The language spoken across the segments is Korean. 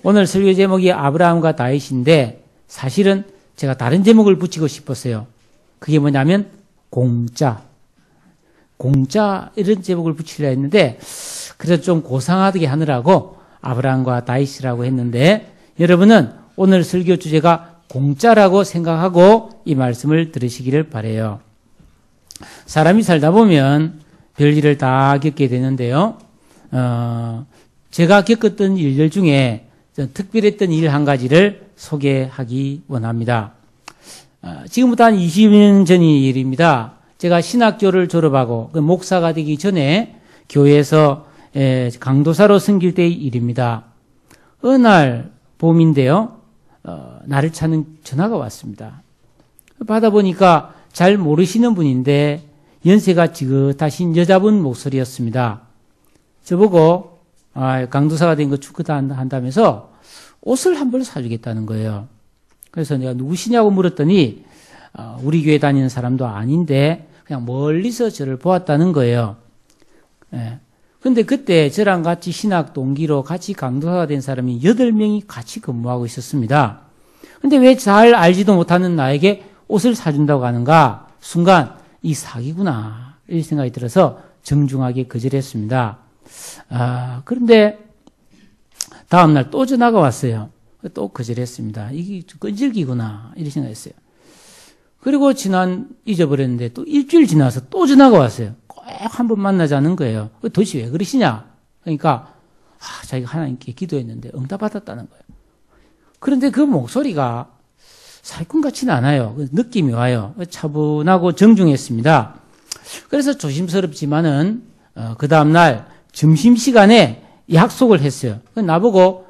오늘 설교 제목이 아브라함과 다윗인데 사실은 제가 다른 제목을 붙이고 싶었어요. 그게 뭐냐면 공짜 이런 제목을 붙이려 했는데 그래서 좀 고상하게 하느라고 아브라함과 다윗이라고 했는데 여러분은 오늘 설교 주제가 공짜라고 생각하고 이 말씀을 들으시기를 바라요. 사람이 살다 보면 별일을 다 겪게 되는데요. 제가 겪었던 일들 중에 특별했던 일 한 가지를 소개하기 원합니다. 지금부터 한 20년 전의 일입니다. 제가 신학교를 졸업하고 목사가 되기 전에 교회에서 강도사로 섬길 때의 일입니다. 어느 날 봄인데요. 나를 찾는 전화가 왔습니다. 받아보니까 잘 모르시는 분인데 연세가 지긋하신 여자분 목소리였습니다. 저보고 강도사가 된 거 축하한다면서 옷을 한 벌 사주겠다는 거예요. 그래서 내가 누구시냐고 물었더니 우리 교회 다니는 사람도 아닌데 그냥 멀리서 저를 보았다는 거예요. 그런데 그때 저랑 같이 신학 동기로 같이 강도사가 된 사람이 8명이 같이 근무하고 있었습니다. 근데 왜 잘 알지도 못하는 나에게 옷을 사준다고 하는가? 순간 이 사기구나 이런 생각이 들어서 정중하게 거절했습니다. 그런데 다음날 또 전화가 왔어요. 또 거절했습니다. 이게 끈질기구나 이런 생각했어요. 그리고 잊어버렸는데 또 일주일 지나서 또 전화가 왔어요. 꼭 한 번 만나자는 거예요. 도대체 왜 그러시냐? 그러니까 자기가 하나님께 기도했는데 응답받았다는 거예요. 그런데 그 목소리가 사기꾼 같지는 않아요. 느낌이 와요. 차분하고 정중했습니다. 그래서 조심스럽지만은 그 다음날 점심시간에 약속을 했어요. 나보고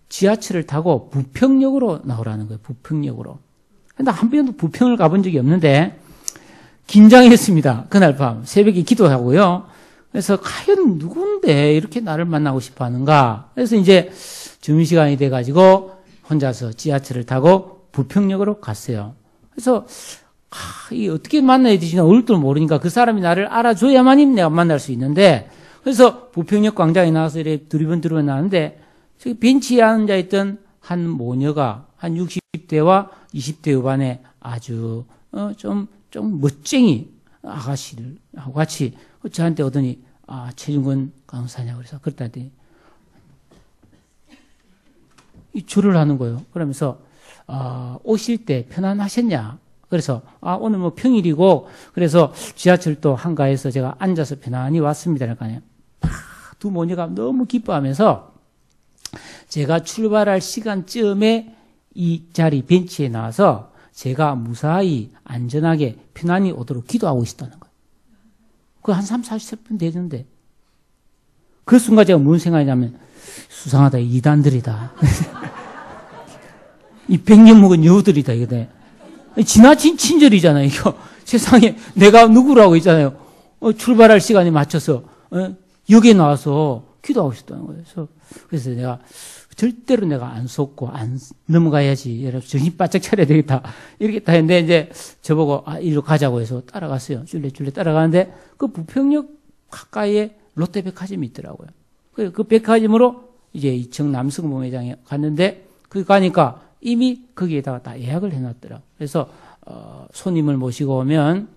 지하철을 타고 부평역으로 나오라는 거예요. 부평역으로. 근데 한 번도 부평을 가본 적이 없는데 긴장했습니다. 그날 밤 새벽에 기도하고요. 그래서 과연 누군데 이렇게 나를 만나고 싶어 하는가. 그래서 이제 점심시간이 돼가지고 혼자서 지하철을 타고 부평역으로 갔어요. 그래서 이 어떻게 만나야 되지? 얼굴도 모르니까 그 사람이 나를 알아줘야만이 내가 만날 수 있는데 그래서 부평역 광장에 나와서 이렇게 두리번 나왔는데 저기 벤치에 앉아있던 한 모녀가 한 60대와 20대 후반에 아주 좀 멋쟁이 아가씨하고 같이 저한테 오더니 최중근 강사냐고 그래서 그랬다 했더니 이 줄을 하는 거예요. 그러면서 오실 때 편안하셨냐? 그래서 오늘 뭐 평일이고 그래서 지하철도 한가해서 제가 앉아서 편안히 왔습니다. 그러니까 두 모녀가 너무 기뻐하면서 제가 출발할 시간쯤에 이 자리 벤치에 나와서 제가 무사히 안전하게 편안히 오도록 기도하고 있었다는 거예요. 그 한 3, 40분 되는데 그 순간 제가 무슨 생각이냐면 수상하다. 이단들이다. 이 100년 먹은 여우들이다. 이거 지나친 친절이잖아요. 이거 세상에 내가 누구라고 있잖아요. 출발할 시간에 맞춰서 여기에 나와서 기도하고 있었다는 거예요. 그래서 내가 절대로 내가 안 속고 안 넘어가야지. 여러분 정신 바짝 차려야 되겠다. 이렇게 다 했는데 이제 저보고 이리로 가자고 해서 따라갔어요. 줄래 따라가는데 그 부평역 가까이에 롯데백화점이 있더라고요. 그 백화점으로 이제 2층 남성봉회장에 갔는데 거기 가니까 이미 거기에다가 다 예약을 해놨더라고요. 그래서 손님을 모시고 오면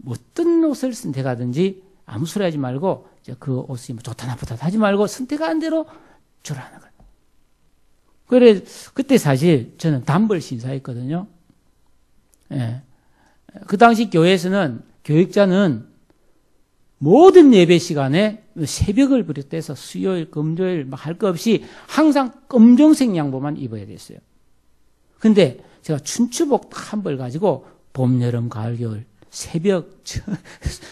어떤 옷을 선택하든지 아무 소리 하지 말고 그 옷이 뭐 좋다 나쁘다 하지 말고 선택한 대로 주라는 거예요. 그래 그때 사실 저는 단벌 신사였거든요. 예. 그 당시 교회에서는 교육자는 모든 예배 시간에 새벽을 비롯해서 수요일, 금요일 할 거 없이 항상 검정색 양복만 입어야 됐어요. 근데 제가 춘추복 한 벌 가지고 봄, 여름, 가을, 겨울 새벽,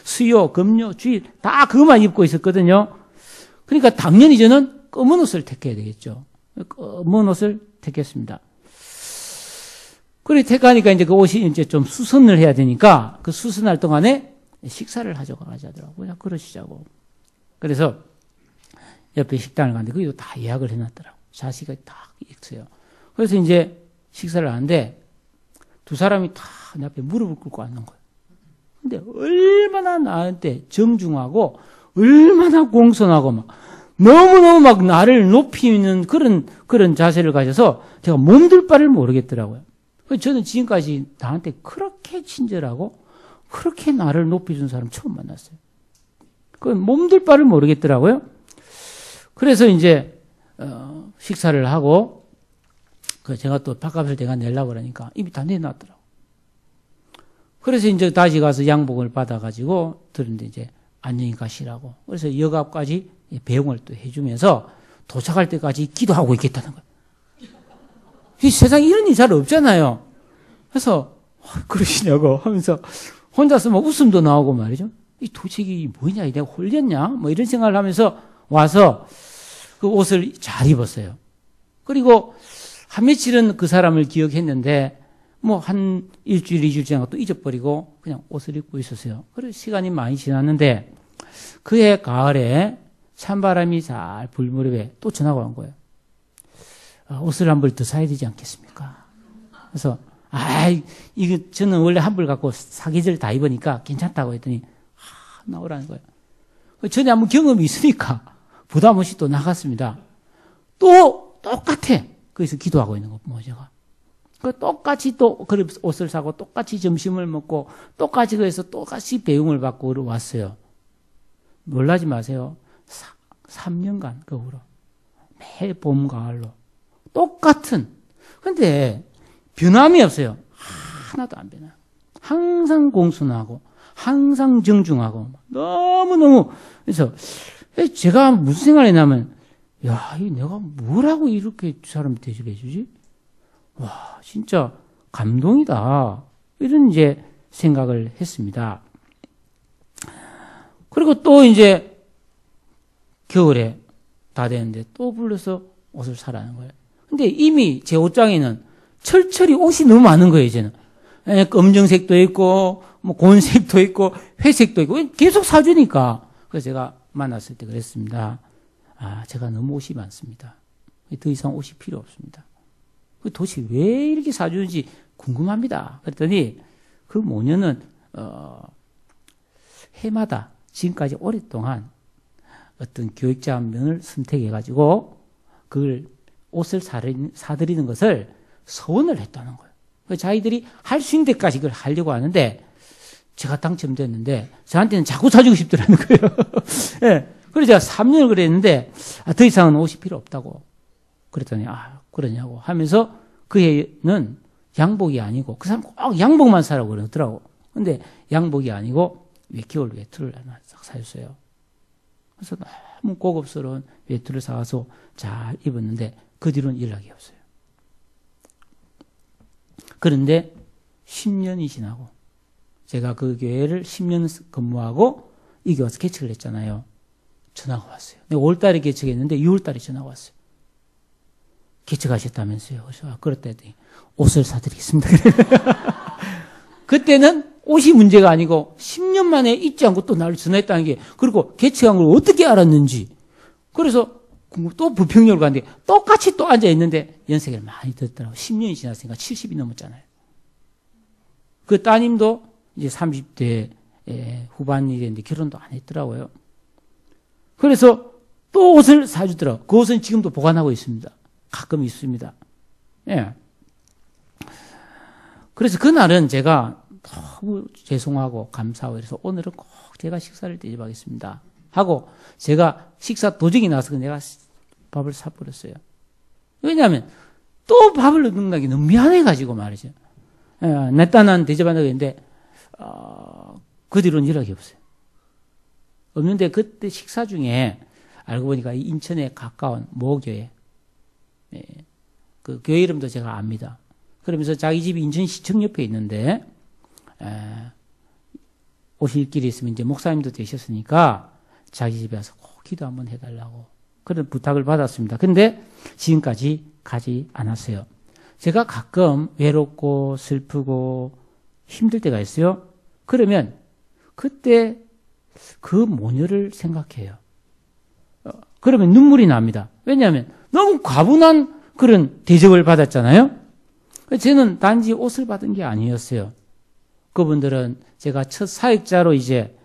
수요, 금요, 주일 다 그것만 입고 있었거든요. 그러니까 당연히 저는 검은 옷을 택해야 되겠죠. 검은 옷을 택했습니다. 그래 택하니까 이제 그 옷이 이제 좀 수선을 해야 되니까 그 수선할 동안에 식사를 하자더라고요. 그러시자고. 그래서 옆에 식당을 갔는데 거기도 다 예약을 해놨더라고요. 자식이 다 있어요. 그래서 이제 식사를 하는데 두 사람이 다 내 앞에 무릎을 꿇고 앉는 거예요. 근데 얼마나 나한테 정중하고 얼마나 공손하고 막 너무너무 막 나를 높이는 그런 자세를 가져서 제가 몸둘 바를 모르겠더라고요. 그래서 저는 지금까지 나한테 그렇게 친절하고 그렇게 나를 높여준 사람 처음 만났어요. 그 몸둘 바를 모르겠더라고요. 그래서 이제 식사를 하고 제가 또 밥값을 내가 내려고 그러니까 입이 다 내놨더라고. 그래서 이제 다시 가서 양복을 받아가지고 들었는데 이제 안녕히 가시라고. 그래서 역 앞까지 배웅을 또 해주면서 도착할 때까지 기도하고 있겠다는 거예요. 이 세상에 이런 일 잘 없잖아요. 그래서 그러시냐고 하면서 혼자서 막 웃음도 나오고 말이죠. 이 도책이 뭐냐, 내가 홀렸냐, 뭐 이런 생각을 하면서 와서 그 옷을 잘 입었어요. 그리고 한 며칠은 그 사람을 기억했는데 뭐 한 일주일, 이주일 지나고 또 잊어버리고 그냥 옷을 입고 있었어요. 그래서 시간이 많이 지났는데 그해 가을에 찬바람이 잘 불 무렵에 또 전화가 온 거예요. 옷을 한 벌 더 사야 되지 않겠습니까? 그래서 이거 저는 원래 한 벌 갖고 사계절 다 입으니까 괜찮다고 했더니 나오라는 거예요. 전에 한번 경험이 있으니까 부담 없이 또 나갔습니다. 또 똑같아. 거기서 기도하고 있는 거 제가. 똑같이 또 그 옷을 사고 똑같이 점심을 먹고 똑같이 그래서 똑같이 배웅을 받고 왔어요. 놀라지 마세요. 3년간 그 후로 매일 봄 가을로 똑같은. 근데 변함이 없어요. 하나도 안 변해요. 항상 공손하고 항상 정중하고 너무너무. 그래서 제가 무슨 생각을 했냐면 내가 뭐라고 이렇게 사람 대접해 주지? 와, 진짜 감동이다. 이런 이제 생각을 했습니다. 그리고 또 이제 겨울에 다 되는데 또 불러서 옷을 사라는 거예요. 근데 이미 제 옷장에는 철철이 옷이 너무 많은 거예요, 이제는. 검정색도 있고, 뭐, 곤색도 있고, 회색도 있고, 계속 사주니까. 그래서 제가 만났을 때 그랬습니다. 제가 너무 옷이 많습니다. 더 이상 옷이 필요 없습니다. 도대체 왜 이렇게 사주는지 궁금합니다. 그랬더니 그 모녀는, 해마다 지금까지 오랫동안 어떤 교육자 한 명을 선택해가지고 그걸 옷을 사드리는 것을 서원을 했다는 거예요. 자기들이 할 수 있는 데까지 그걸 하려고 하는데 제가 당첨됐는데 저한테는 자꾸 사주고 싶더라는 거예요. 네. 그래서 제가 3년을 그랬는데 더 이상은 옷이 필요 없다고 그랬더니 그러냐고 하면서 그 해는 양복이 아니고 그 사람 꼭 양복만 사라고 그러더라고. 근데 양복이 아니고 겨울 외투를 하나 싹 사줬어요. 그래서 너무 고급스러운 외투를 사와서 잘 입었는데 그 뒤로는 연락이 없어요. 그런데 10년이 지나고 제가 그 교회를 10년 근무하고 이 교회 와서 개척을 했잖아요. 전화가 왔어요. 내가 5월달에 개척했는데 6월달에 전화가 왔어요. 개척하셨다면서요. 그래서 그렇다 했더니 옷을 사드리겠습니다. 그때는 옷이 문제가 아니고 10년 만에 잊지 않고 또 나를 전화했다는 게, 그리고 개척한 걸 어떻게 알았는지. 그래서 또 부평역을 갔는데 똑같이 또 앉아있는데 연세가 많이 들었더라고요. 10년이 지났으니까 70이 넘었잖아요. 그 따님도 이제 30대 후반이 됐는데 결혼도 안 했더라고요. 그래서 또 옷을 사주더라고요. 그 옷은 지금도 보관하고 있습니다. 가끔 있습니다. 예. 그래서 그날은 제가 너무 죄송하고 감사하고 그래서 오늘은 꼭 제가 식사를 대접하겠습니다 하고 제가 식사 도중에 나서 내가 밥을 사버렸어요. 왜냐하면 또 밥을 넣는다는 게 너무 미안해가지고 말이죠. 내 딴한 대접한다고 했는데 그 뒤로는 연락이 없어요. 없는데 그때 식사 중에 알고 보니까 인천에 가까운 모교회, 그 교회 이름도 제가 압니다. 그러면서 자기 집이 인천시청 옆에 있는데 오실 길이 있으면 이제 목사님도 되셨으니까 자기 집에 와서 꼭 기도 한번 해달라고 그런 부탁을 받았습니다. 근데 지금까지 가지 않았어요. 제가 가끔 외롭고 슬프고 힘들 때가 있어요. 그러면 그때 그 모녀를 생각해요. 그러면 눈물이 납니다. 왜냐하면 너무 과분한 그런 대접을 받았잖아요. 저는 단지 옷을 받은 게 아니었어요. 그분들은 제가 첫 사역자로 이제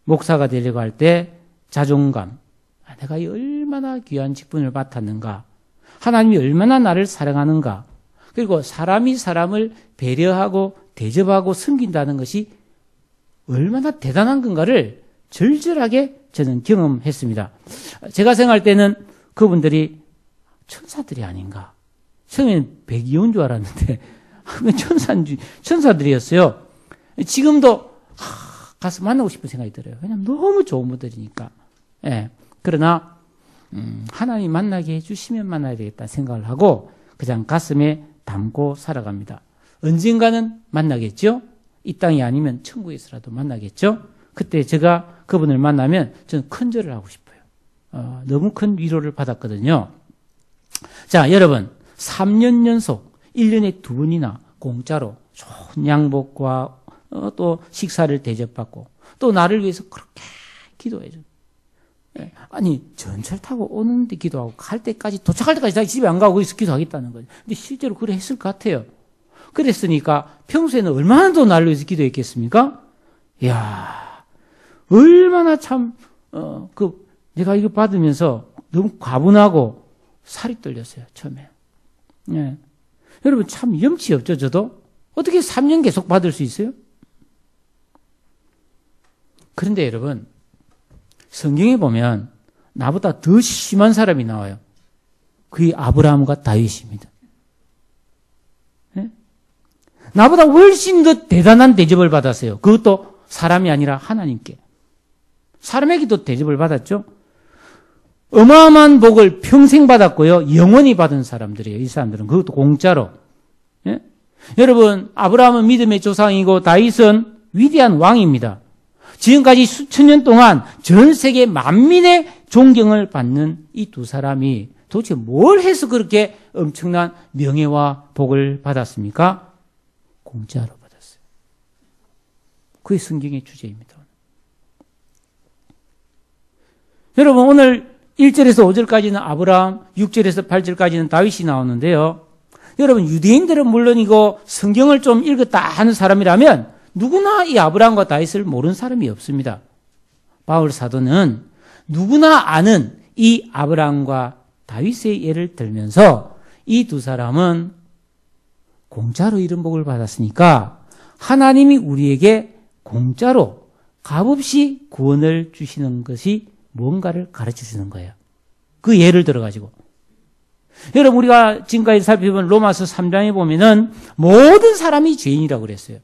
목사가 되려고 할 때 자존감, 내가 얼마나 귀한 직분을 맡았는가. 하나님이 얼마나 나를 사랑하는가. 그리고 사람이 사람을 배려하고 대접하고 섬긴다는 것이 얼마나 대단한 건가를 절절하게 저는 경험했습니다. 제가 생각할 때는 그분들이 천사들이 아닌가. 처음에는 백이온 줄 알았는데 천사들이었어요. 지금도 가서 만나고 싶은 생각이 들어요. 왜냐하면 너무 좋은 분들이니까. 예. 그러나 하나님 만나게 해주시면 만나야 되겠다 생각을 하고 그냥 가슴에 담고 살아갑니다. 언젠가는 만나겠죠? 이 땅이 아니면 천국에서라도 만나겠죠? 그때 제가 그분을 만나면 저는 큰절을 하고 싶어요. 너무 큰 위로를 받았거든요. 자, 여러분 3년 연속 1년에 2번이나 공짜로 좋은 양복과 또 식사를 대접받고 또 나를 위해서 그렇게 기도해줘. 아니 전철 타고 오는데 기도하고 갈 때까지 도착할 때까지 자기 집에 안 가고 거기서 기도하겠다는 거죠. 근데 실제로 그래 했을 것 같아요. 그랬으니까 평소에는 얼마나 더 나를 위해서 기도했겠습니까? 이야 얼마나 참 내가 이거 받으면서 너무 과분하고 살이 떨렸어요 처음에. 예. 여러분 참 염치 없죠 저도? 어떻게 3년 계속 받을 수 있어요? 그런데 여러분 성경에 보면 나보다 더 심한 사람이 나와요. 그게 아브라함과 다윗입니다. 네? 나보다 훨씬 더 대단한 대접을 받았어요. 그것도 사람이 아니라 하나님께. 사람에게도 대접을 받았죠. 어마어마한 복을 평생 받았고요. 영원히 받은 사람들이에요. 이 사람들은. 그것도 공짜로. 네? 여러분 아브라함은 믿음의 조상이고 다윗은 위대한 왕입니다. 지금까지 수천 년 동안 전 세계 만민의 존경을 받는 이 두 사람이 도대체 뭘 해서 그렇게 엄청난 명예와 복을 받았습니까? 공짜로 받았어요. 그게 성경의 주제입니다. 여러분 오늘 1절에서 5절까지는 아브라함, 6절에서 8절까지는 다윗이 나오는데요. 여러분 유대인들은 물론이고 성경을 좀 읽었다 하는 사람이라면 누구나 이 아브라함과 다윗을 모르는 사람이 없습니다. 바울 사도는 누구나 아는 이 아브라함과 다윗의 예를 들면서 이 두 사람은 공짜로 이런 복을 받았으니까 하나님이 우리에게 공짜로 값없이 구원을 주시는 것이 뭔가를 가르쳐 주는 거예요. 그 예를 들어가지고. 여러분 우리가 지금까지 살펴본 로마서 3장에 보면은 모든 사람이 죄인이라고 그랬어요.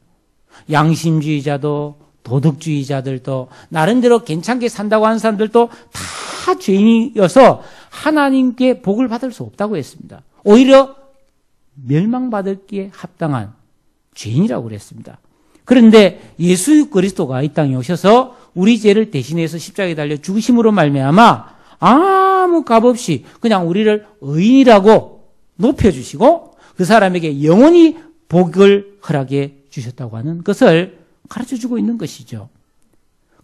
양심주의자도 도덕주의자들도 나름대로 괜찮게 산다고 하는 사람들도 다 죄인이어서 하나님께 복을 받을 수 없다고 했습니다. 오히려 멸망받을기에 합당한 죄인이라고 그랬습니다. 그런데 예수 그리스도가 이 땅에 오셔서 우리 죄를 대신해서 십자가에 달려 죽으심으로 말미암아 아무 값없이 그냥 우리를 의인이라고 높여주시고 그 사람에게 영원히 복을 허락해 주셨다고 하는 것을 가르쳐주고 있는 것이죠.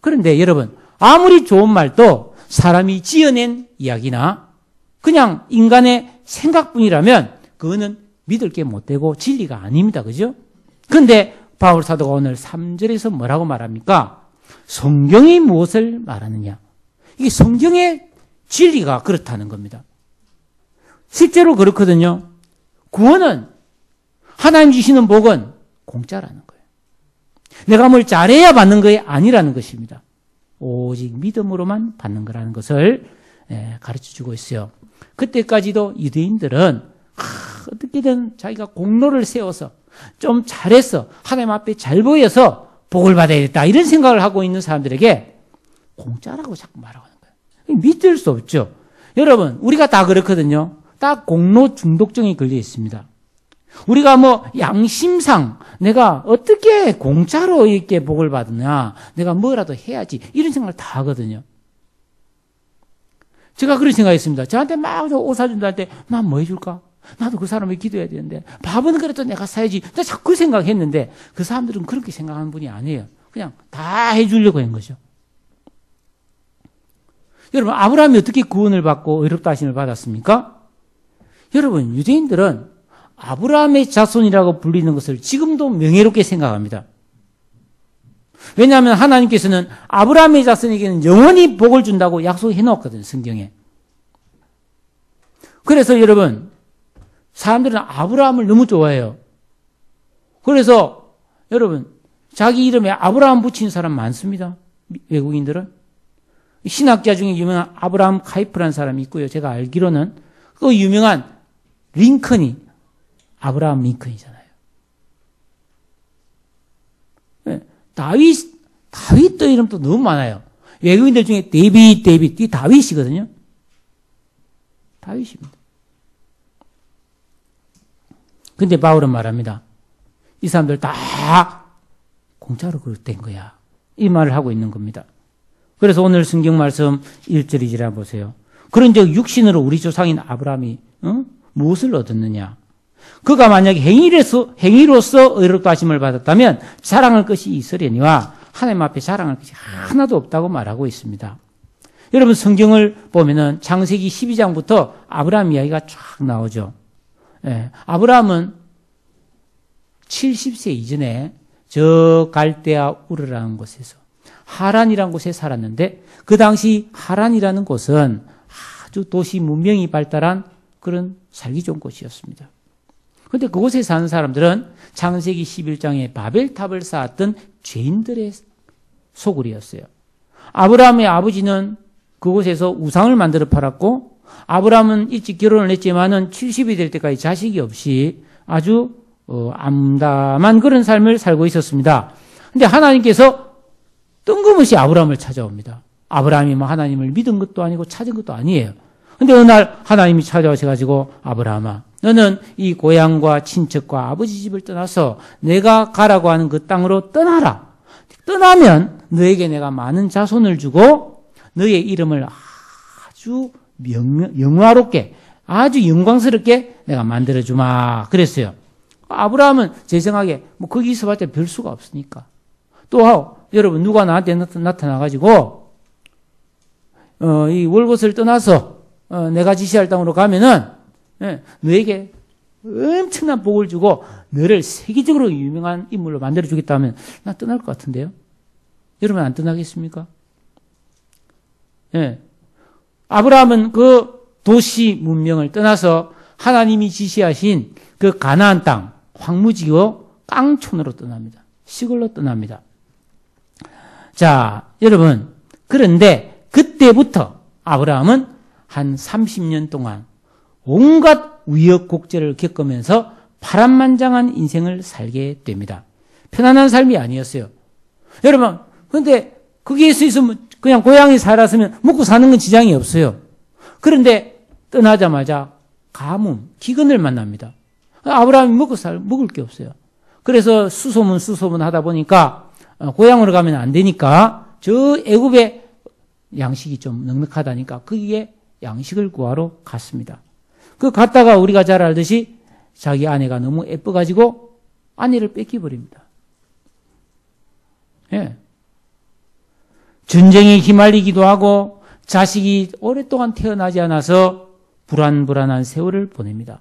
그런데 여러분 아무리 좋은 말도 사람이 지어낸 이야기나 그냥 인간의 생각뿐이라면 그거는 믿을 게 못되고 진리가 아닙니다. 그죠? 그런데 바울 사도가 오늘 3절에서 뭐라고 말합니까? 성경이 무엇을 말하느냐? 이게 성경의 진리가 그렇다는 겁니다. 실제로 그렇거든요. 구원은 하나님 주시는 복은 공짜라는 거예요. 내가 뭘 잘해야 받는 게 아니라는 것입니다. 오직 믿음으로만 받는 거라는 것을 가르쳐주고 있어요. 그때까지도 유대인들은 어떻게든 자기가 공로를 세워서 좀 잘해서 하나님 앞에 잘 보여서 복을 받아야겠다 이런 생각을 하고 있는 사람들에게 공짜라고 자꾸 말하는 거예요. 믿을 수 없죠. 여러분 우리가 다 그렇거든요. 다 공로 중독증이 걸려 있습니다. 우리가 뭐 양심상 내가 어떻게 공짜로 이렇게 복을 받느냐, 내가 뭐라도 해야지 이런 생각을 다 하거든요. 제가 그런 생각했습니다. 저한테 막 옷 사준다 할 때 난 뭐 해줄까? 나도 그 사람을 기도해야 되는데 밥은 그래도 내가 사야지. 나 자꾸 그 생각했는데 그 사람들은 그렇게 생각하는 분이 아니에요. 그냥 다 해주려고 한 거죠. 여러분 아브라함이 어떻게 구원을 받고 의롭다 하심을 받았습니까? 여러분 유대인들은 아브라함의 자손이라고 불리는 것을 지금도 명예롭게 생각합니다. 왜냐하면 하나님께서는 아브라함의 자손에게는 영원히 복을 준다고 약속해 놓았거든요, 성경에. 그래서 여러분, 사람들은 아브라함을 너무 좋아해요. 그래서 여러분, 자기 이름에 아브라함 붙인 사람 많습니다. 외국인들은. 신학자 중에 유명한 아브라함 카이프라는 사람이 있고요. 제가 알기로는 그 유명한 링컨이 아브라함 링컨이잖아요. 네, 다윗도 이름도 너무 많아요. 외국인들 중에 데이빗, 이 다윗이거든요. 다윗입니다. 근데 바울은 말합니다. 이 사람들 다 공짜로 된 거야. 이 말을 하고 있는 겁니다. 그래서 오늘 성경 말씀 1절 2절에 보세요. 그런즉 육신으로 우리 조상인 아브라함이 무엇을 얻었느냐? 그가 만약에 행위로서 의롭다 하심을 받았다면 자랑할 것이 있으려니와 하나님 앞에 자랑할 것이 하나도 없다고 말하고 있습니다. 여러분 성경을 보면은 창세기 12장부터 아브라함 이야기가 쫙 나오죠. 예, 아브라함은 70세 이전에 저 갈대아 우르라는 곳에서 하란이라는 곳에 살았는데 그 당시 하란이라는 곳은 아주 도시 문명이 발달한 그런 살기 좋은 곳이었습니다. 그런데 그곳에 사는 사람들은 창세기 11장에 바벨탑을 쌓았던 죄인들의 소굴이었어요. 아브라함의 아버지는 그곳에서 우상을 만들어 팔았고 아브라함은 일찍 결혼을 했지만은 70이 될 때까지 자식이 없이 아주 암담한 그런 삶을 살고 있었습니다. 그런데 하나님께서 뜬금없이 아브라함을 찾아옵니다. 아브라함이 뭐 하나님을 믿은 것도 아니고 찾은 것도 아니에요. 그런데 어느 날 하나님이 찾아오셔가지고 아브라함아, 너는 이 고향과 친척과 아버지 집을 떠나서 내가 가라고 하는 그 땅으로 떠나라. 떠나면 너에게 내가 많은 자손을 주고 너의 이름을 아주 영화롭게 아주 영광스럽게 내가 만들어주마. 그랬어요. 아브라함은 제 생각에 뭐 거기 있어봤자 별 수가 없으니까. 또 여러분 누가 나한테 나타나가지고 이 월곶을 떠나서 내가 지시할 땅으로 가면은 너에게 엄청난 복을 주고 너를 세계적으로 유명한 인물로 만들어주겠다 하면 나 떠날 것 같은데요. 여러분 안 떠나겠습니까? 예. 아브라함은 그 도시 문명을 떠나서 하나님이 지시하신 그 가나안 땅, 황무지고 깡촌으로 떠납니다. 시골로 떠납니다. 자, 여러분, 그런데 그때부터 아브라함은 한 30년 동안 온갖 우여곡절을 겪으면서 파란만장한 인생을 살게 됩니다. 편안한 삶이 아니었어요. 여러분, 그런데 거기에서 있으면 그냥 고향에 살았으면 먹고 사는 건 지장이 없어요. 그런데 떠나자마자 가뭄, 기근을 만납니다. 아브라함이 먹을 게 없어요. 그래서 수소문 하다 보니까 고향으로 가면 안 되니까 저 애굽에 양식이 좀 넉넉하다니까 거기에 양식을 구하러 갔습니다. 그 갔다가 우리가 잘 알듯이 자기 아내가 너무 예뻐가지고 아내를 뺏겨버립니다. 예. 전쟁에 휘말리기도 하고 자식이 오랫동안 태어나지 않아서 불안불안한 세월을 보냅니다.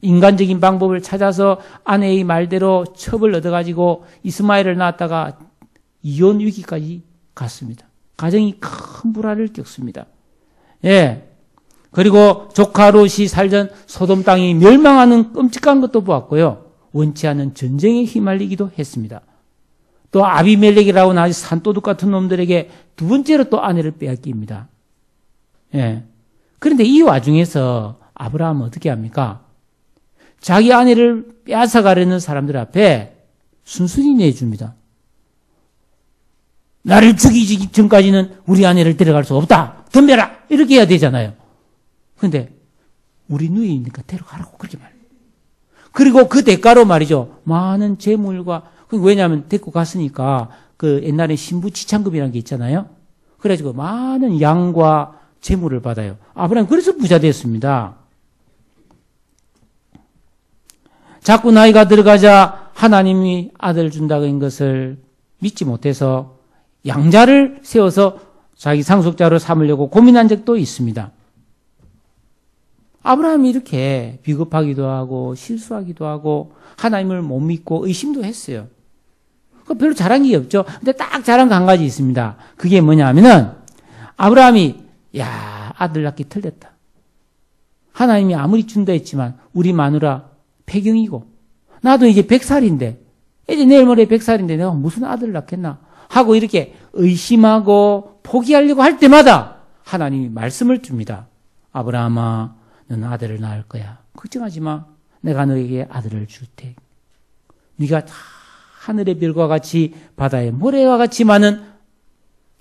인간적인 방법을 찾아서 아내의 말대로 첩을 얻어가지고 이스마엘을 낳았다가 이혼 위기까지 갔습니다. 가정이 큰 불화를 겪습니다. 예. 그리고 조카 롯이 살던 소돔 땅이 멸망하는 끔찍한 것도 보았고요. 원치 않은 전쟁에 휘말리기도 했습니다. 또 아비멜렉이라고 아주 산도둑 같은 놈들에게 두 번째로 또 아내를 빼앗깁니다. 예. 그런데 이 와중에서 아브라함은 어떻게 합니까? 자기 아내를 빼앗아가려는 사람들 앞에 순순히 내줍니다. 나를 죽이기 전까지는 우리 아내를 데려갈 수 없다. 덤벼라. 이렇게 해야 되잖아요. 그런데 우리 누이니까 데려가라고 그렇게 말해요. 그리고 그 대가로 말이죠. 많은 재물과 왜냐하면 데리고 갔으니까 그 옛날에 신부 지참금이라는 게 있잖아요. 그래가지고 많은 양과 재물을 받아요. 아브라함 그래서 부자 됐습니다. 자꾸 나이가 들어가자 하나님이 아들 준다는 것을 믿지 못해서 양자를 세워서 자기 상속자로 삼으려고 고민한 적도 있습니다. 아브라함이 이렇게 비겁하기도 하고 실수하기도 하고 하나님을 못 믿고 의심도 했어요. 별로 잘한 게 없죠. 근데 딱 잘한 거 한 가지 있습니다. 그게 뭐냐 하면은 아브라함이 아들 낳기 틀렸다. 하나님이 아무리 준다 했지만 우리 마누라 폐경이고 나도 이제 100살인데 이제 내일 모레 100살인데 내가 무슨 아들을 낳겠나 하고 이렇게 의심하고 포기하려고 할 때마다 하나님이 말씀을 줍니다. 아브라함아, 너는 아들을 낳을 거야. 걱정하지 마. 내가 너에게 아들을 줄 테. 네가 다 하늘의 별과 같이 바다의 모래와 같이 많은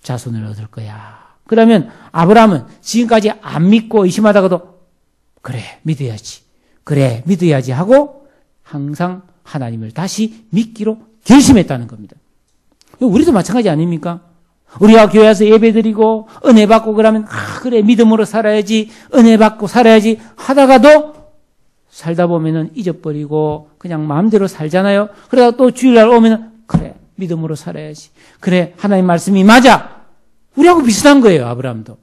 자손을 얻을 거야. 그러면 아브라함은 지금까지 안 믿고 의심하다가도 그래 믿어야지. 그래 믿어야지 하고 항상 하나님을 다시 믿기로 결심했다는 겁니다. 우리도 마찬가지 아닙니까? 우리가 교회 와서 예배드리고 은혜 받고 그러면 그래 믿음으로 살아야지 은혜 받고 살아야지 하다가도 살다 보면은 잊어버리고 그냥 마음대로 살잖아요. 그러다가 또 주일날 오면은 그래 믿음으로 살아야지. 그래 하나님 말씀이 맞아. 우리하고 비슷한 거예요. 아브라함도.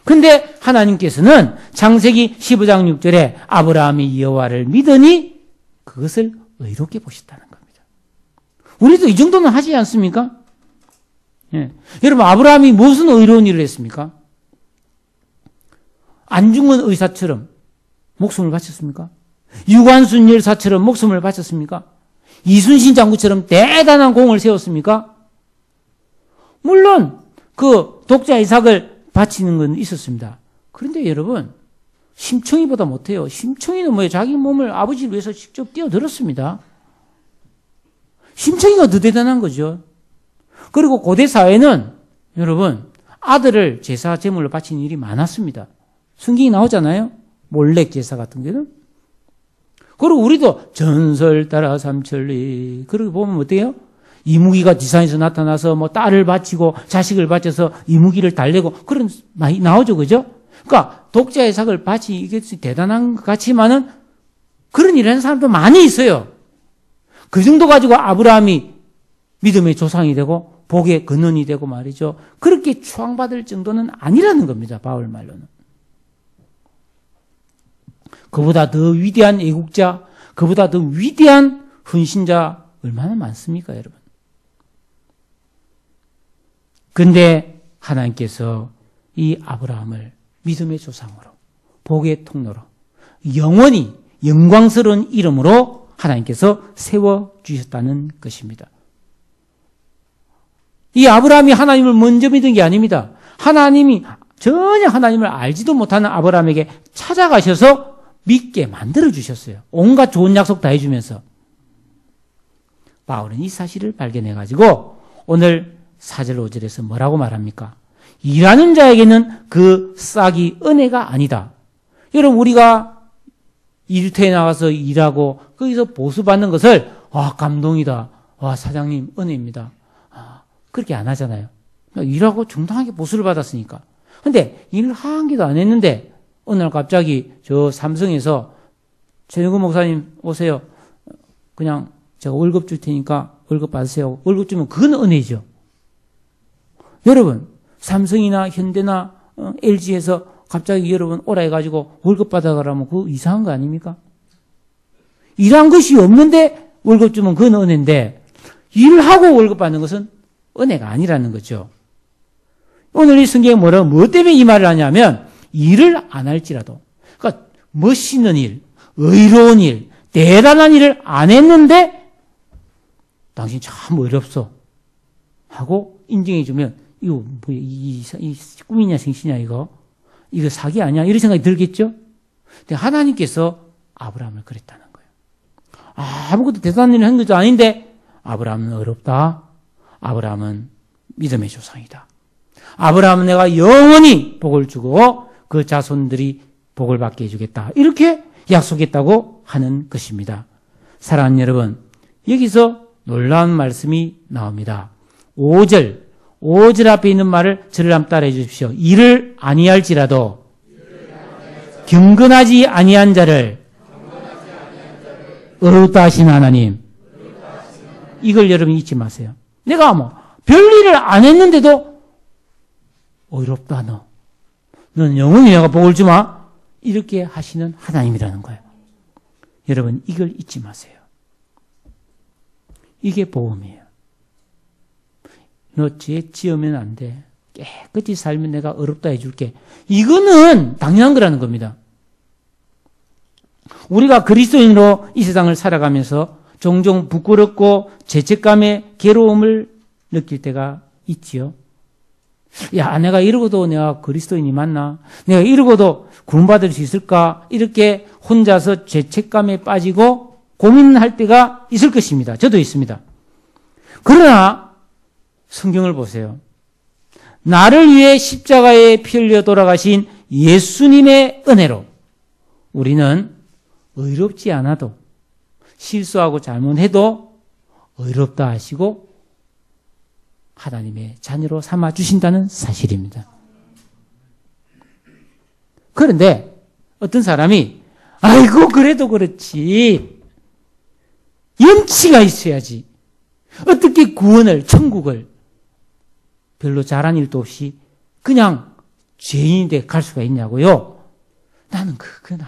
근데 하나님께서는 창세기 15장 6절에 아브라함이 여호와를 믿으니 그것을 의롭게 보셨다는 겁니다. 우리도 이 정도는 하지 않습니까? 예. 여러분 아브라함이 무슨 의로운 일을 했습니까? 안중근 의사처럼 목숨을 바쳤습니까? 유관순 열사처럼 목숨을 바쳤습니까? 이순신 장군처럼 대단한 공을 세웠습니까? 물론 그 독자 이삭을 바치는 건 있었습니다. 그런데 여러분 심청이보다 못해요. 심청이는 뭐예요? 자기 몸을 아버지를 위해서 직접 뛰어들었습니다. 심청이가 더 대단한 거죠. 그리고 고대 사회는 여러분 아들을 제사 제물로 바치는 일이 많았습니다. 성경이 나오잖아요. 몰렉 제사 같은 경우는. 그리고 우리도 전설 따라 삼천리 그렇게 보면 어때요? 이무기가 지상에서 나타나서 뭐 딸을 바치고 자식을 바쳐서 이무기를 달래고 그런 많이 나오죠, 그죠? 그러니까 독자의 삭을 바치 이게 대단한 것 같지만은 그런 일을 하는 사람도 많이 있어요. 그 정도 가지고 아브라함이 믿음의 조상이 되고 복의 근원이 되고 말이죠. 그렇게 추앙받을 정도는 아니라는 겁니다. 바울 말로는. 그보다 더 위대한 애국자, 그보다 더 위대한 헌신자 얼마나 많습니까, 여러분? 근데 하나님께서 이 아브라함을 믿음의 조상으로, 복의 통로로, 영원히 영광스러운 이름으로 하나님께서 세워주셨다는 것입니다. 이 아브라함이 하나님을 먼저 믿은 게 아닙니다. 하나님이 전혀 하나님을 알지도 못하는 아브라함에게 찾아가셔서 믿게 만들어주셨어요. 온갖 좋은 약속 다 해주면서. 바울은 이 사실을 발견해가지고 오늘 4절 5절에서 뭐라고 말합니까? 일하는 자에게는 그 싹이 은혜가 아니다. 여러분 우리가 일터에 나가서 일하고 거기서 보수받는 것을 감동이다. 사장님 은혜입니다. 그렇게 안 하잖아요. 일하고 정당하게 보수를 받았으니까. 근데 일을 한 개도 안 했는데 어느 날 갑자기 저 삼성에서 최영근 목사님 오세요. 그냥 제가 월급 줄 테니까 월급 받으세요. 월급 주면 그건 은혜죠. 여러분 삼성이나 현대나 LG에서 갑자기 여러분 오라 해가지고 월급 받아가라면 그거 이상한 거 아닙니까? 일한 것이 없는데 월급 주면 그건 은혜인데 일하고 월급 받는 것은 은혜가 아니라는 거죠. 오늘 이 성경에 뭐 때문에 이 말을 하냐면 일을 안 할지라도 그러니까 멋있는 일, 의로운 일, 대단한 일을 안 했는데 당신 참 어렵소 하고 인정해 주면 이거 뭐야 이 꿈이냐 생시냐 이거 사기 아니야 이런 생각이 들겠죠. 근데 하나님께서 아브라함을 그랬다는 거예요. 아무것도 대단한 일을 한 것도 아닌데 아브라함은 어렵다. 아브라함은 믿음의 조상이다. 아브라함은 내가 영원히 복을 주고 그 자손들이 복을 받게 해주겠다. 이렇게 약속했다고 하는 것입니다. 사랑하는 여러분, 여기서 놀라운 말씀이 나옵니다. 5절 앞에 있는 말을 저를 한번 따라해 주십시오. 이를 아니할지라도 경건하지 아니한 자를 의롭다 하신 하나님. 이걸 여러분 잊지 마세요. 내가 별일을 안 했는데도 의롭다 너는 영원히 내가 복을 주마 이렇게 하시는 하나님이라는 거예요. 여러분 이걸 잊지 마세요. 이게 복음이에요. 너 죄 지으면 안 돼. 깨끗이 살면 내가 어렵다 해줄게. 이거는 당연한 거라는 겁니다. 우리가 그리스도인으로 이 세상을 살아가면서 종종 부끄럽고 죄책감에 괴로움을 느낄 때가 있지요. 야, 내가 이러고도 내가 그리스도인이 맞나? 내가 이러고도 구원받을 수 있을까? 이렇게 혼자서 죄책감에 빠지고 고민할 때가 있을 것입니다. 저도 있습니다. 그러나 성경을 보세요. 나를 위해 십자가에 피 흘려 돌아가신 예수님의 은혜로 우리는 의롭지 않아도 실수하고 잘못해도 의롭다 하시고 하나님의 자녀로 삼아 주신다는 사실입니다. 그런데 어떤 사람이 아이고 그래도 그렇지 염치가 있어야지 어떻게 구원을 천국을 별로 잘한 일도 없이 그냥 죄인인데 갈 수가 있냐고요. 나는 그건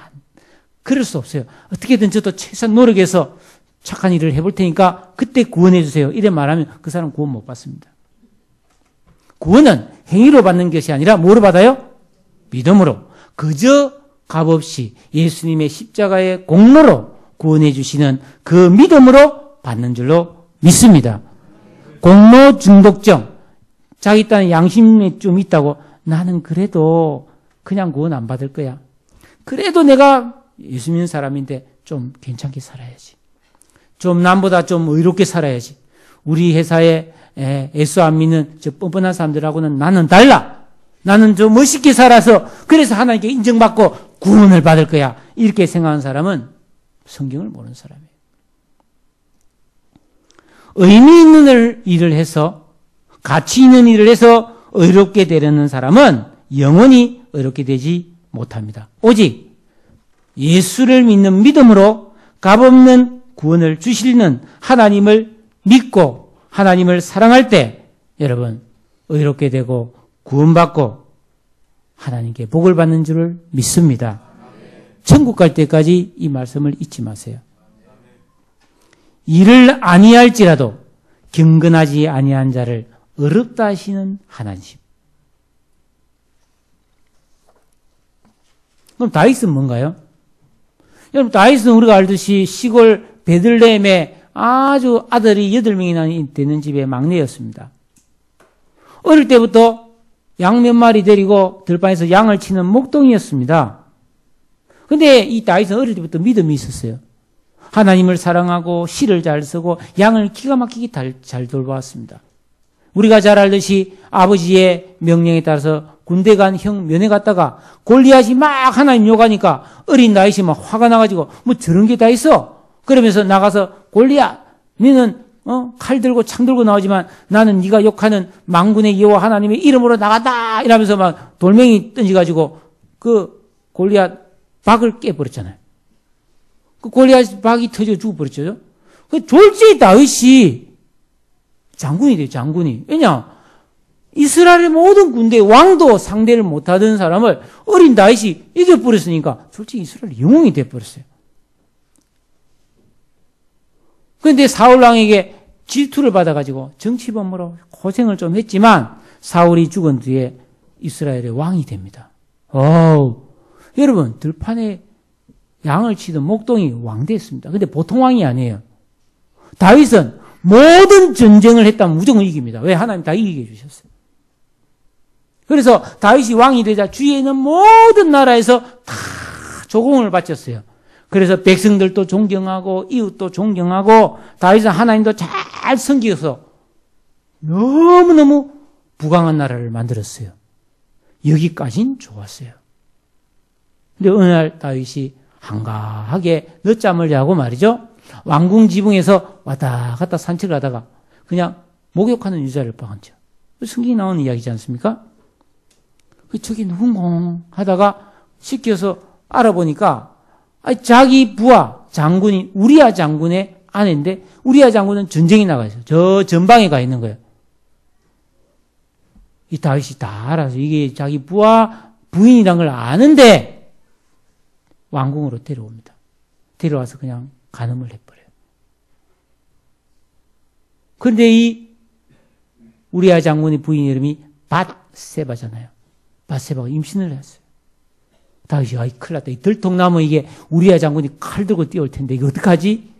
그럴 수 없어요. 어떻게든 저도 최선 노력해서 착한 일을 해볼 테니까 그때 구원해 주세요. 이래 말하면 그 사람 구원 못 받습니다. 구원은 행위로 받는 것이 아니라 뭐로 받아요? 믿음으로. 그저 값없이 예수님의 십자가의 공로로 구원해 주시는 그 믿음으로 받는 줄로 믿습니다. 공로 중독증. 자기 딴 양심이 좀 있다고 나는 그래도 그냥 구원 안 받을 거야. 그래도 내가 예수 믿는 사람인데 좀 괜찮게 살아야지. 좀 남보다 좀 의롭게 살아야지. 우리 회사에 예수 안 믿는 저 뻔뻔한 사람들하고는 나는 달라. 나는 좀 멋있게 살아서 그래서 하나님께 인정받고 구원을 받을 거야. 이렇게 생각하는 사람은 성경을 모르는 사람이에요. 의미 있는 일을 해서 가치 있는 일을 해서 의롭게 되려는 사람은 영원히 의롭게 되지 못합니다. 오직 예수를 믿는 믿음으로 값없는 구원을 주시는 하나님을 믿고 하나님을 사랑할 때 여러분 의롭게 되고 구원받고 하나님께 복을 받는 줄을 믿습니다. 천국 갈 때까지 이 말씀을 잊지 마세요. 이를 아니할지라도 경건하지 아니한 자를 의롭다 하시는 하나님. 그럼 다윗은 뭔가요? 여러분 다윗은 우리가 알듯이 시골 베들레헴에 아주 아들이 8명이나 되는 집의 막내였습니다. 어릴 때부터 양 몇 마리 데리고 들판에서 양을 치는 목동이었습니다. 그런데 이 다윗은 어릴 때부터 믿음이 있었어요. 하나님을 사랑하고 시를 잘 쓰고 양을 기가 막히게 잘 돌보았습니다. 우리가 잘 알듯이 아버지의 명령에 따라서 군대 간 형 면회 갔다가 골리앗이 막 하나님 욕하니까 어린 다윗이 막 화가 나가지고 뭐 저런 게 다 있어. 그러면서 나가서 골리앗 너는 칼 들고 창 들고 나오지만 나는 네가 욕하는 만군의 여호와 하나님의 이름으로 나간다 이러면서 막 돌멩이 던져가지고 그 골리앗 박을 깨버렸잖아요. 그 골리앗 박이 터져 죽어버렸죠. 그 졸지에 다윗이 장군이 돼요. 장군이. 왜냐? 이스라엘의 모든 군대 왕도 상대를 못하던 사람을 어린 다윗이 이겨버렸으니까 솔직히 이스라엘 영웅이 돼버렸어요. 그런데 사울왕에게 질투를 받아가지고 정치범으로 고생을 좀 했지만 사울이 죽은 뒤에 이스라엘의 왕이 됩니다. 여러분 들판에 양을 치던 목동이 왕 됐습니다. 근데 보통 왕이 아니에요. 다윗은 모든 전쟁을 했다면 무조건 이깁니다. 왜? 하나님 다 이기게 해주셨어요. 그래서 다윗이 왕이 되자 주위에 있는 모든 나라에서 다 조공을 바쳤어요. 그래서 백성들도 존경하고 이웃도 존경하고 다윗은 하나님도 잘 섬기어서 너무너무 부강한 나라를 만들었어요. 여기까진 좋았어요. 근데 어느 날 다윗이 한가하게 늦잠을 자고 말이죠. 왕궁 지붕에서 왔다 갔다 산책을 하다가 그냥 목욕하는 여자를 봐간죠. 성경에 나오는 이야기지 않습니까? 저기 누군가 하다가 시켜서 알아보니까 자기 부하 장군이 우리야 장군의 아내인데 우리야 장군은 전쟁에 나가 있어요. 저 전방에 가 있는 거예요. 이 다윗이 다 알아서 이게 자기 부하 부인이란 걸 아는데 왕궁으로 데려옵니다. 데려와서 그냥 간음을 해버려요. 그런데 이 우리아 장군의 부인 이름이 밧세바잖아요. 밧세바가 임신을 했어요. 다윗이 아이 큰일 났다. 이 들통나면 이게 우리아 장군이 칼 들고 뛰어올 텐데 이거 어떡하지?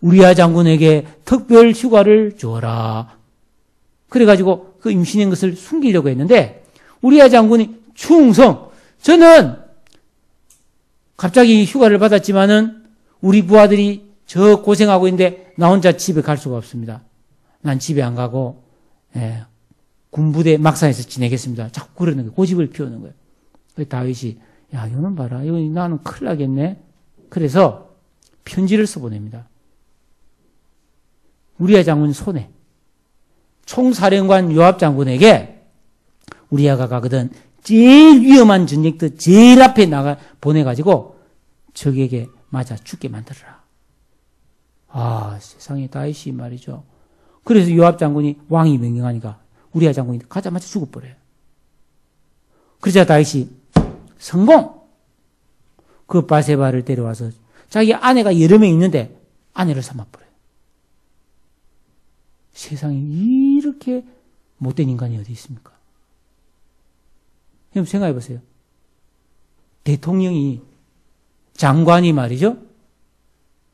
우리아 장군에게 특별 휴가를 주어라. 그래가지고 그 임신한 것을 숨기려고 했는데 우리아 장군이 충성. 저는 갑자기 휴가를 받았지만은 우리 부하들이 저 고생하고 있는데 나 혼자 집에 갈 수가 없습니다. 난 집에 안 가고 군부대 막상에서 지내겠습니다. 자꾸 그러는 거예요. 고집을 피우는 거예요. 그래서 다윗이 야 이거는 봐라. 이거 나는 큰일 나겠네. 그래서 편지를 써보냅니다. 우리아 장군 손에 총사령관 요압 장군에게 우리아가 가거든 제일 위험한 전쟁터 제일 앞에 나가 보내가지고 적에게 맞아 죽게 만들어라. 아 세상에 다윗이 말이죠. 그래서 요압 장군이 왕이 명령하니까 우리아 장군이 가자마자 죽어버려요. 그러자 다윗이 성공! 그 바세바를 데려와서 자기 아내가 여러 명 있는데 아내를 삼아버려요. 세상에 이렇게 못된 인간이 어디 있습니까? 여러분 생각해 보세요. 대통령이 장관이 말이죠.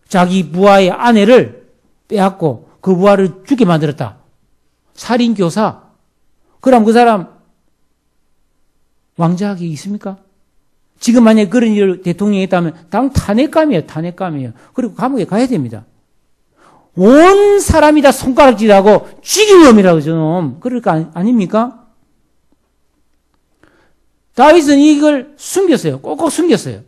자기 부하의 아내를 빼앗고 그 부하를 죽게 만들었다. 살인교사. 그럼 그 사람 왕자학이 있습니까? 지금 만약에 그런 일을 대통령이 했다면 당 탄핵감이에요. 탄핵감이에요. 그리고 감옥에 가야 됩니다. 온 사람이 다 손가락질하고 죽이려이라고 좀 그럴 거 아닙니까? 다윗은 이걸 숨겼어요. 꼭꼭 숨겼어요.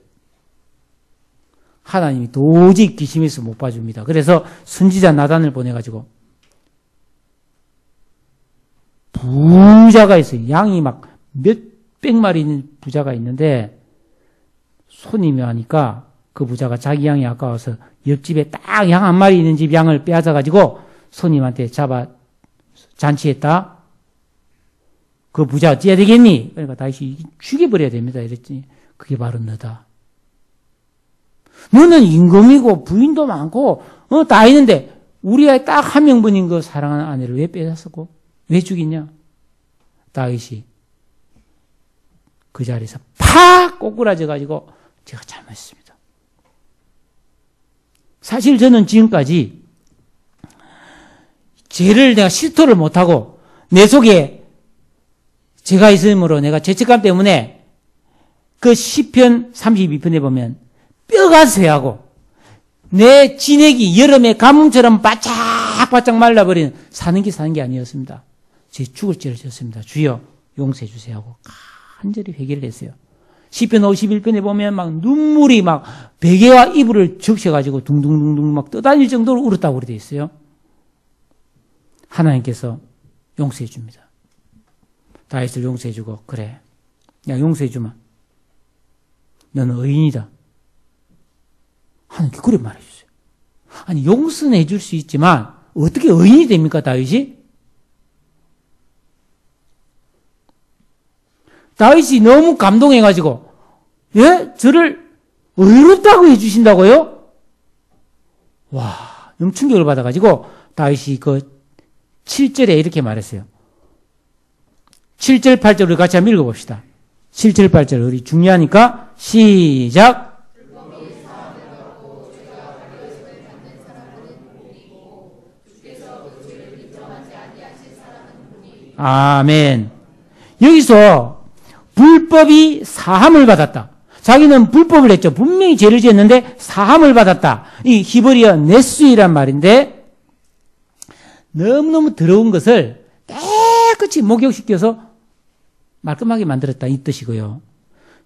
하나님이 도저히 기심해서 못 봐줍니다. 그래서 선지자 나단을 보내가지고 부자가 있어요. 양이 막 몇백 마리 있는 부자가 있는데 손님이 하니까 그 부자가 자기 양이 아까워서 옆집에 딱 양 한 마리 있는 집 양을 빼앗아가지고 손님한테 잡아 잔치했다. 그 부자 어찌해야 되겠니? 그러니까 다윗이 죽여버려야 됩니다. 이랬더니 그게 바로 너다. 너는 임금이고 부인도 많고 다 있는데 우리의 딱 한 명분인 그 사랑하는 아내를 왜 빼앗았고 왜 죽이냐? 다윗이 그 자리에서 팍 꼬꾸라져가지고 제가 잘못했습니다. 사실 저는 지금까지 죄를 내가 실토를 못하고 내 속에 죄가 있으므로 내가 죄책감 때문에 그 시편 32편에 보면 뼈가 쇠하고 내 진액이 여름에 가뭄처럼 바짝바짝 말라버리는 사는 게 아니었습니다. 제 죽을 죄를 지었습니다. 주여 용서해 주세요 하고 간절히 회개를 했어요. 시편 51편에 보면 막 눈물이 막 베개와 이불을 적셔가지고 둥둥둥둥 막 떠다닐 정도로 울었다고 그래 있어요. 하나님께서 용서해 줍니다. 다윗을 용서해 주고 그래. 야 용서해 주마. 너는 의인이다. 하나님께 그래 말해 주세요. 아니 용서는 해줄 수 있지만 어떻게 의인이 됩니까 다윗이? 다윗이 너무 감동해가지고 예? 저를 의롭다고 해주신다고요? 와 너무 충격을 받아가지고 다윗이 그 7절에 이렇게 말했어요. 7절 8절을 같이 한번 읽어봅시다. 7절 8절 우리 중요하니까 시작. 아멘. 여기서 불법이 사함을 받았다. 자기는 불법을 했죠. 분명히 죄를 지었는데 사함을 받았다. 이 히브리어 네스이란 말인데 너무너무 더러운 것을 깨끗이 목욕시켜서 말끔하게 만들었다 이 뜻이고요.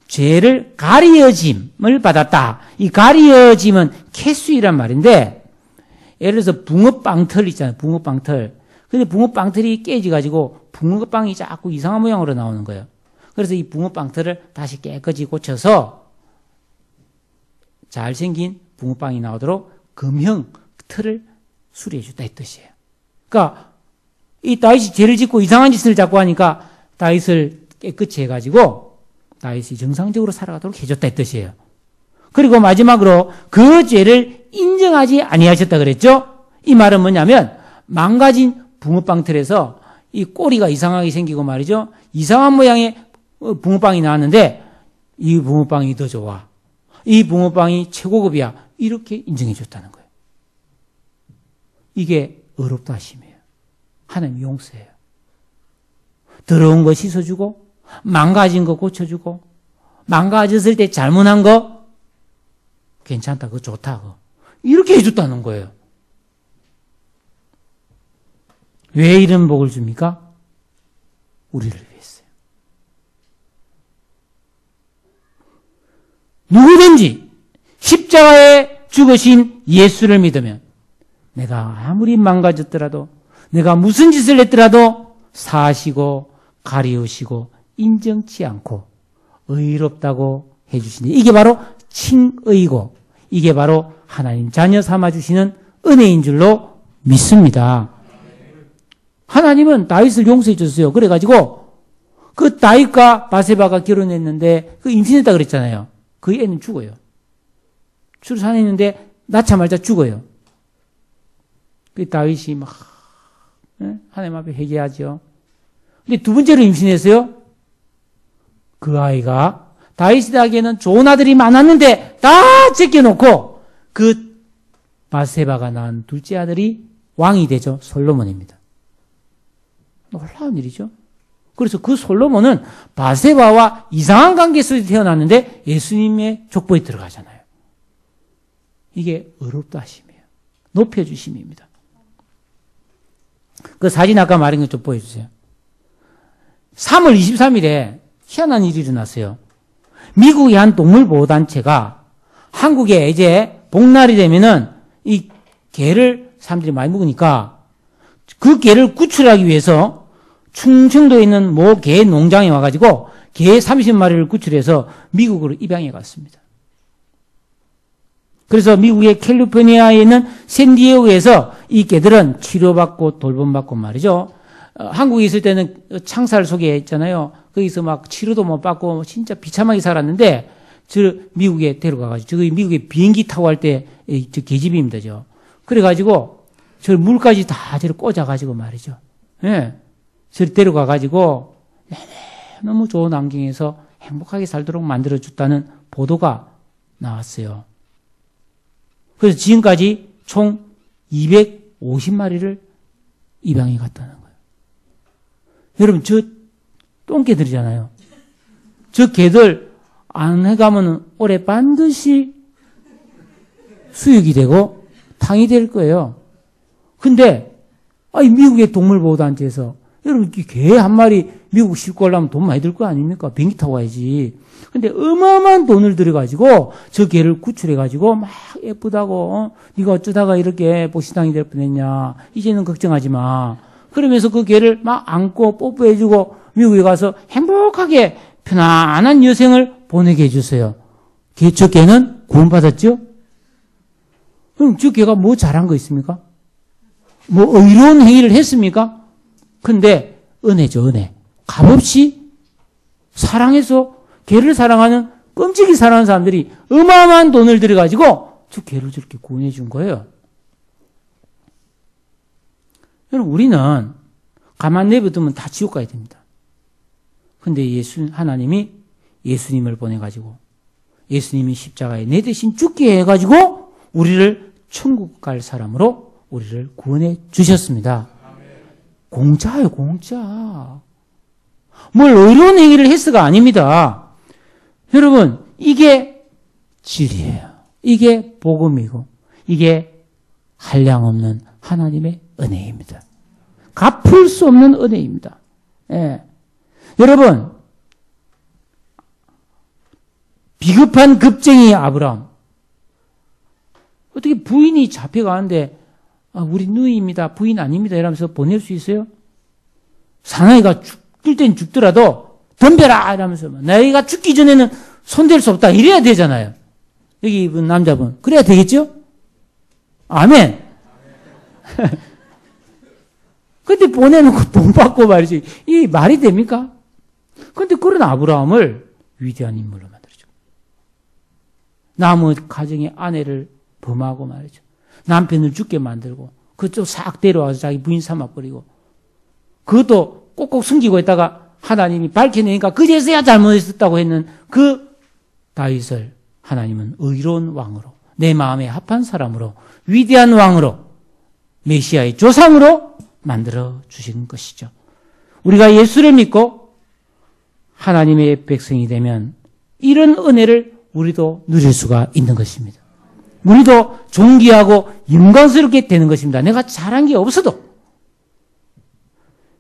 죄를 가리어짐을 받았다. 이 가리어짐은 캐수이란 말인데 예를 들어서 붕어빵털 있잖아요. 붕어빵털. 근데 붕어빵털이 깨지가지고 붕어빵이 자꾸 이상한 모양으로 나오는 거예요. 그래서 이 붕어빵털을 다시 깨끗이 고쳐서 잘생긴 붕어빵이 나오도록 금형 틀을 수리해 줬다 이 뜻이에요. 그러니까 이 다윗이 죄를 짓고 이상한 짓을 자꾸 하니까 다윗을 깨끗이 해가지고 다윗이 정상적으로 살아가도록 해줬다 이 뜻이에요. 그리고 마지막으로 그 죄를 인정하지 아니하셨다 그랬죠. 이 말은 뭐냐면 망가진 붕어빵 틀에서 이 꼬리가 이상하게 생기고 말이죠. 이상한 모양의 붕어빵이 나왔는데 이 붕어빵이 더 좋아. 이 붕어빵이 최고급이야. 이렇게 인정해 줬다는 거예요. 이게 의롭다 하심이에요. 하나님 용서해요. 더러운 거 씻어주고 망가진 거 고쳐주고 망가졌을 때 잘못한 거 괜찮다. 그거 좋다. 그거. 이렇게 해줬다는 거예요. 왜 이런 복을 줍니까? 우리를 위해서요. 누구든지 십자가에 죽으신 예수를 믿으면 내가 아무리 망가졌더라도 내가 무슨 짓을 했더라도 사하시고 가리우시고 인정치 않고 의롭다고 해주시니 이게 바로 칭의고 이게 바로 하나님 자녀 삼아주시는 은혜인 줄로 믿습니다. 하나님은 다윗을 용서해 줬어요. 그래가지고 그 다윗과 바세바가 결혼했는데 그 임신했다 그랬잖아요. 그 애는 죽어요. 출산했는데 낳자마자 죽어요. 그 다윗이 막 하나님 앞에 회개하죠. 근데 두 번째로 임신했어요. 그 아이가 다윗에게는 좋은 아들이 많았는데 다 제껴놓고 그 바세바가 낳은 둘째 아들이 왕이 되죠. 솔로몬입니다. 놀라운 일이죠. 그래서 그 솔로몬은 바세바와 이상한 관계 속에서 태어났는데 예수님의 족보에 들어가잖아요. 이게 의롭다 하심이에요. 높여주심입니다. 그 사진 아까 말한 것 좀 보여주세요. 3월 23일에 희한한 일이 일어났어요. 미국의 한 동물보호단체가 한국에 이제 복날이 되면은 이 개를 사람들이 많이 먹으니까 그 개를 구출하기 위해서 충청도에 있는 모 개 농장에 와가지고 개 30마리를 구출해서 미국으로 입양해 갔습니다. 그래서 미국의 캘리포니아에 있는 샌디에고에서 이 개들은 치료받고 돌봄받고 말이죠. 한국에 있을 때는 창살 속에 있잖아요. 거기서 막 치료도 못 받고 진짜 비참하게 살았는데 저 미국에 데려가가지고 저기 미국에 비행기 타고 할 때 저 계집입니다. 저. 그래가지고 저 물까지 다 저를 꽂아가지고 말이죠. 예. 저를 데려가가지고 너무 좋은 환경에서 행복하게 살도록 만들어줬다는 보도가 나왔어요. 그래서 지금까지 총 250마리를 입양해 갔다는 거예요. 여러분, 저 똥개들이잖아요. 저 개들 안 해가면 올해 반드시 수육이 되고 탕이 될 거예요. 근데 미국의 동물보호단체에서 여러분 개 한 마리 미국 싣고 가려면 돈 많이 들 거 아닙니까? 비행기 타고 가야지. 근데 어마어마한 돈을 들여가지고 저 개를 구출해가지고 막 예쁘다고 네가 어쩌다가 이렇게 보시당이 될 뻔했냐. 이제는 걱정하지 마. 그러면서 그 개를 막 안고 뽀뽀해주고 미국에 가서 행복하게 편안한 여생을 보내게 해주세요. 저 개는 구원받았죠? 그럼 저 개가 뭐 잘한 거 있습니까? 뭐 의로운 행위를 했습니까? 근데 은혜죠, 은혜. 값없이 사랑해서 개를 사랑하는 끔찍이 사랑하는 사람들이 어마어마한 돈을 들여가지고 저 개를 저렇게 구원해 준 거예요. 여러분, 우리는 가만 내버두면 다 지옥 가야 됩니다. 근데 하나님이 예수님을 보내가지고 예수님이 십자가에 내 대신 죽게 해가지고 우리를 천국 갈 사람으로 우리를 구원해 주셨습니다. 공짜예요, 공짜. 뭘 의로운 행위를 했어가 아닙니다. 여러분, 이게 진리예요. 이게 복음이고 이게 한량없는 하나님의 은혜입니다. 갚을 수 없는 은혜입니다. 예. 여러분, 비겁한 급쟁이 아브라함. 어떻게 부인이 잡혀가는데 우리 누이입니다. 부인 아닙니다. 이러면서 보낼 수 있어요? 사나이가 죽을 땐 죽더라도 덤벼라! 이러면서 너희가 죽기 전에는 손댈 수 없다. 이래야 되잖아요. 여기 이분 남자분. 그래야 되겠죠? 아멘. 근데 보내놓고 돈 받고 말이지. 이 말이 됩니까? 근데 그런 아브라함을 위대한 인물로 만들어줘. 남의 가정의 아내를 범하고 말이죠. 남편을 죽게 만들고 그쪽 싹 데려와서 자기 부인 삼아버리고 그것도 꼭꼭 숨기고 있다가 하나님이 밝혀내니까 그제서야 잘못했었다고 했는 그 다윗을 하나님은 의로운 왕으로, 내 마음에 합한 사람으로, 위대한 왕으로, 메시아의 조상으로 만들어 주신 것이죠. 우리가 예수를 믿고 하나님의 백성이 되면 이런 은혜를 우리도 누릴 수가 있는 것입니다. 우리도 존귀하고 영광스럽게 되는 것입니다. 내가 잘한 게 없어도.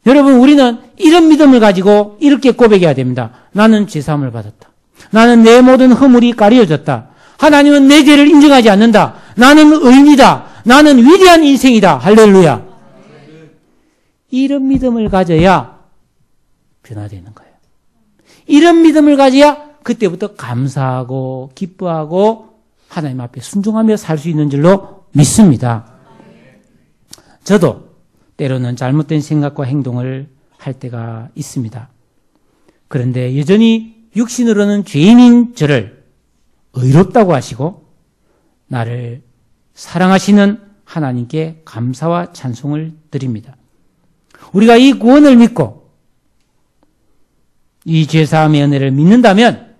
여러분, 우리는 이런 믿음을 가지고 이렇게 고백해야 됩니다. 나는 죄사함을 받았다. 나는 내 모든 허물이 가려졌다. 하나님은 내 죄를 인정하지 않는다. 나는 의인이다. 나는 위대한 인생이다. 할렐루야. 이런 믿음을 가져야 변화되는 거예요. 이런 믿음을 가져야 그때부터 감사하고 기뻐하고 하나님 앞에 순종하며 살 수 있는 줄로 믿습니다. 저도 때로는 잘못된 생각과 행동을 할 때가 있습니다. 그런데 여전히 육신으로는 죄인인 저를 의롭다고 하시고 나를 사랑하시는 하나님께 감사와 찬송을 드립니다. 우리가 이 구원을 믿고 이 죄사함의 은혜를 믿는다면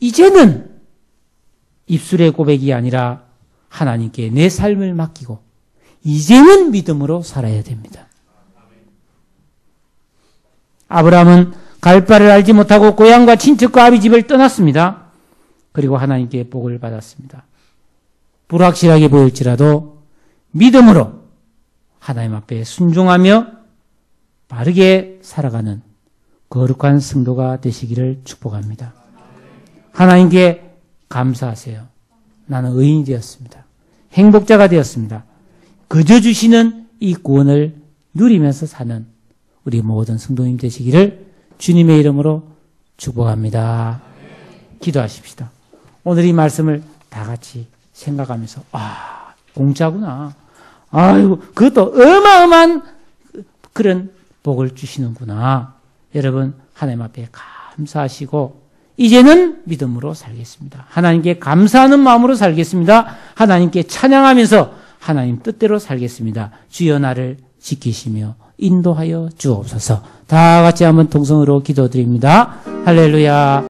이제는 입술의 고백이 아니라 하나님께 내 삶을 맡기고 이제는 믿음으로 살아야 됩니다. 아브라함은 갈 바를 알지 못하고 고향과 친척과 아비 집을 떠났습니다. 그리고 하나님께 복을 받았습니다. 불확실하게 보일지라도 믿음으로 하나님 앞에 순종하며 바르게 살아가는 거룩한 성도가 되시기를 축복합니다. 하나님께 감사하세요. 나는 의인이 되었습니다. 행복자가 되었습니다. 그저 주시는 이 구원을 누리면서 사는 우리 모든 성도님 되시기를 주님의 이름으로 축복합니다. 기도하십시다. 오늘 이 말씀을 다 같이 생각하면서 공짜구나. 아이고, 그것도 어마어마한 그런 복을 주시는구나. 여러분, 하나님 앞에 감사하시고 이제는 믿음으로 살겠습니다. 하나님께 감사하는 마음으로 살겠습니다. 하나님께 찬양하면서 하나님 뜻대로 살겠습니다. 주여 나를 지키시며 인도하여 주옵소서. 다 같이 한번 통성으로 기도드립니다. 할렐루야.